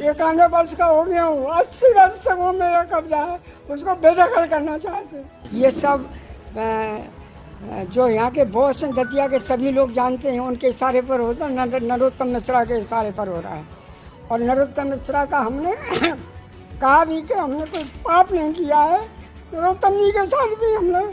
91 वर्ष का हो गया हूँ, 80 वर्ष से वो मेरा कब्जा है, उसको बेदखल करना चाहते हैं। ये सब जो यहाँ के बॉस हैं दतिया के सभी लोग जानते हैं, उनके इशारे पर होता है, नरोत्तम मिश्रा के इशारे पर हो रहा है। और नरोत्तम मिश्रा का हमने कहा भी कि हमने कोई पाप नहीं किया है, नरोत्तम जी के साथ भी हमने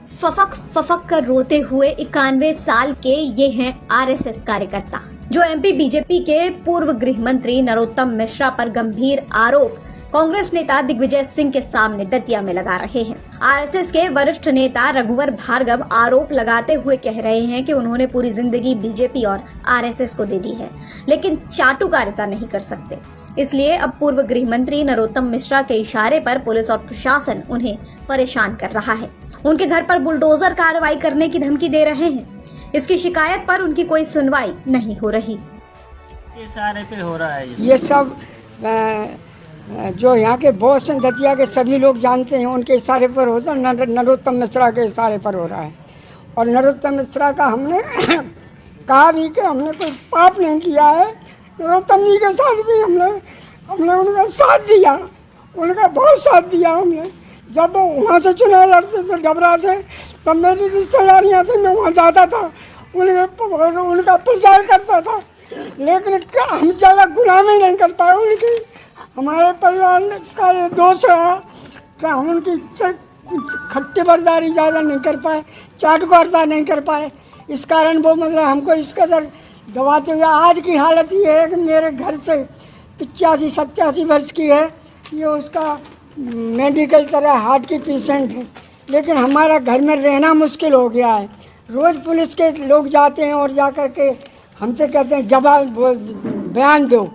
फफक कर रोते हुए 91 साल के ये हैं आरएसएस कार्यकर्ता, जो एमपी बीजेपी के पूर्व गृह मंत्री नरोत्तम मिश्रा पर गंभीर आरोप कांग्रेस नेता दिग्विजय सिंह के सामने दतिया में लगा रहे हैं। आरएसएस के वरिष्ठ नेता रघुवर भार्गव आरोप लगाते हुए कह रहे हैं कि उन्होंने पूरी जिंदगी बीजेपी और आरएसएस को दे दी है, लेकिन चाटुकारिता नहीं कर सकते। इसलिए अब पूर्व गृह मंत्री नरोत्तम मिश्रा के इशारे पर पुलिस और प्रशासन उन्हें परेशान कर रहा है। उनके घर पर बुलडोजर कार्रवाई करने की धमकी दे रहे हैं। इसकी शिकायत पर उनकी कोई सुनवाई नहीं हो रही। इशारे पे हो रहा है ये सब जो यहाँ के बॉस हैं दतिया के सभी लोग जानते हैं, उनके इशारे पर होता है, नरोत्तम मिश्रा के इशारे पर हो रहा है। और नरोत्तम मिश्रा का हमने कहा भी कि हमने कोई पाप नहीं किया है, नरोत्तम जी के साथ भी हमने उनका साथ दिया, उनका बहुत साथ दिया हमने। जब वो वहाँ से चुनाव लड़ते थे डबरा से, तब मेरी रिश्तेदारियाँ थी, मैं वहाँ जाता था, उनका प्रचार करता था, लेकिन हम ज़्यादा गुलामी नहीं कर पाए उनकी। हमारे परिवार का ये दोष रहा कि हम उनकी खट्टी बरदारी ज़्यादा नहीं कर पाए, चाटुकारिता नहीं कर पाए। इस कारण वो मतलब हमको इस कदर दबाते हुए, आज की हालत ये है कि मेरे घर से 85-87 वर्ष की है, ये उसका मेडिकल तरह हार्ट की पेशेंट है, लेकिन हमारा घर में रहना मुश्किल हो गया है। रोज़ पुलिस के लोग जाते हैं और जा कर के हमसे कहते हैं जवाब बयान दो,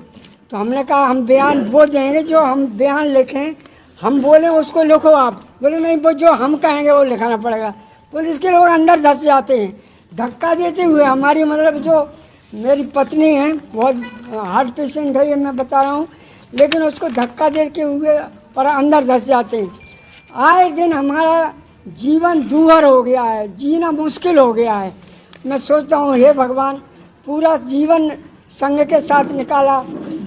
तो हमने कहा हम बयान वो देंगे जो हम बयान लिखें, हम बोलें उसको लिखो आप। बोले नहीं, वो जो हम कहेंगे वो लिखाना पड़ेगा। पुलिस के लोग अंदर धंस जाते हैं, धक्का देते हुए। हमारी मतलब जो मेरी पत्नी है, बहुत हार्ट पेशेंट है, ये मैं बता रहा हूँ, लेकिन उसको धक्का देते हुए पर अंदर धंस जाते हैं। आए दिन हमारा जीवन दूभर हो गया है, जीना मुश्किल हो गया है। मैं सोचता हूँ हे भगवान, पूरा जीवन संघ के साथ निकाला,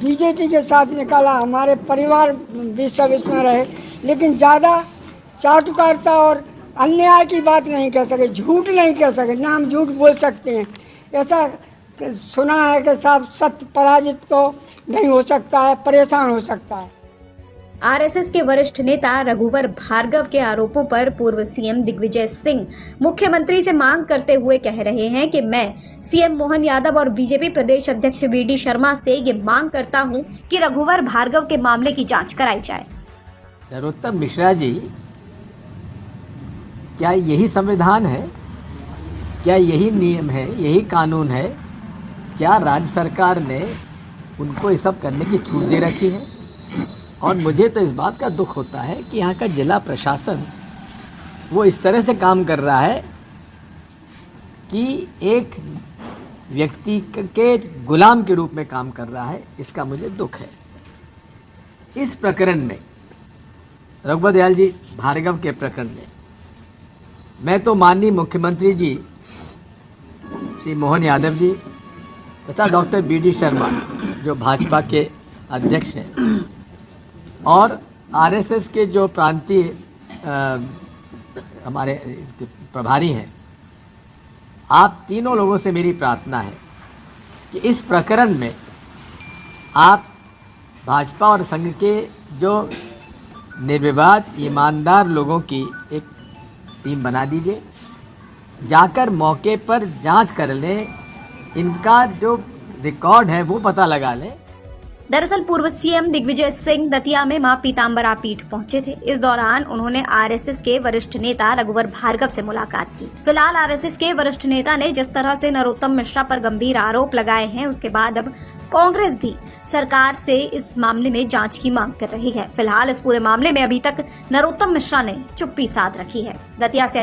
बीजेपी के साथ निकाला, हमारे परिवार भी सब इसमें रहे, लेकिन ज़्यादा चाटुकारिता और अन्याय की बात नहीं कह सके, झूठ नहीं कह सके, ना हम झूठ बोल सकते हैं। ऐसा सुना है कि साहब सत्य पराजित तो नहीं हो सकता है, परेशान हो सकता है। आरएसएस के वरिष्ठ नेता रघुवर भार्गव के आरोपों पर पूर्व सीएम दिग्विजय सिंह मुख्यमंत्री से मांग करते हुए कह रहे हैं कि मैं सीएम मोहन यादव और बीजेपी प्रदेश अध्यक्ष वीडी शर्मा से ये मांग करता हूं कि रघुवर भार्गव के मामले की जांच कराई जाए। नरोत्तम मिश्रा जी, क्या यही संविधान है? क्या यही नियम है, यही कानून है? क्या राज्य सरकार ने उनको ये सब करने की छूट दे रखी है? और मुझे तो इस बात का दुख होता है कि यहाँ का जिला प्रशासन वो इस तरह से काम कर रहा है कि एक व्यक्ति के गुलाम के रूप में काम कर रहा है। इसका मुझे दुख है। इस प्रकरण में, रघुवर दयाल जी भार्गव के प्रकरण में, मैं तो माननीय मुख्यमंत्री जी श्री मोहन यादव जी तथा डॉक्टर वीडी शर्मा जो भाजपा के अध्यक्ष हैं और आरएसएस के जो प्रांतीय हमारे प्रभारी हैं, आप तीनों लोगों से मेरी प्रार्थना है कि इस प्रकरण में आप भाजपा और संघ के जो निर्विवाद ईमानदार लोगों की एक टीम बना दीजिए, जाकर मौके पर जांच कर लें, इनका जो रिकॉर्ड है वो पता लगा लें। दरअसल पूर्व सीएम दिग्विजय सिंह दतिया में मां पीताम्बरा पीठ पहुंचे थे। इस दौरान उन्होंने आरएसएस के वरिष्ठ नेता रघुवर भार्गव से मुलाकात की। फिलहाल आरएसएस के वरिष्ठ नेता ने जिस तरह से नरोत्तम मिश्रा पर गंभीर आरोप लगाए हैं, उसके बाद अब कांग्रेस भी सरकार से इस मामले में जांच की मांग कर रही है। फिलहाल इस पूरे मामले में अभी तक नरोत्तम मिश्रा ने चुप्पी साध रखी है। दतिया से